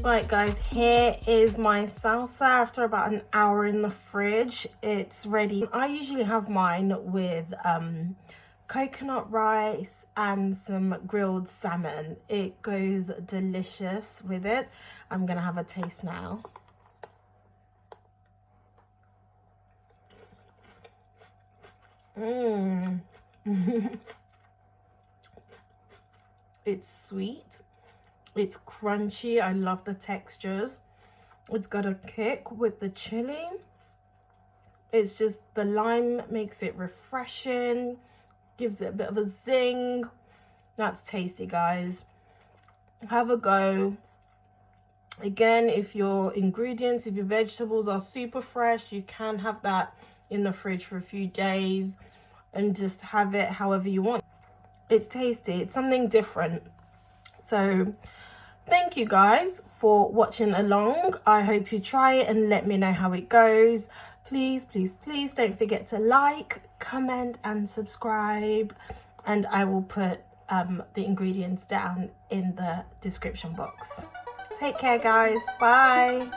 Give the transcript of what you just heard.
Right guys, here is my salsa after about an hour in the fridge. It's ready. I usually have mine with coconut rice and some grilled salmon. It goes delicious with it. I'm gonna have a taste now. It's sweet, it's crunchy. I love the textures. It's got a kick with the chili. It's just the lime makes it refreshing, gives it a bit of a zing. That's tasty, guys. Have a go. Again, if your ingredients, if your vegetables are super fresh, you can have that in the fridge for a few days and just have it however you want. It's tasty. It's something different. So thank you guys for watching along. I hope you try it and let me know how it goes. Please, please, please don't forget to like, comment and subscribe. And I will put the ingredients down in the description box. Take care, guys. Bye.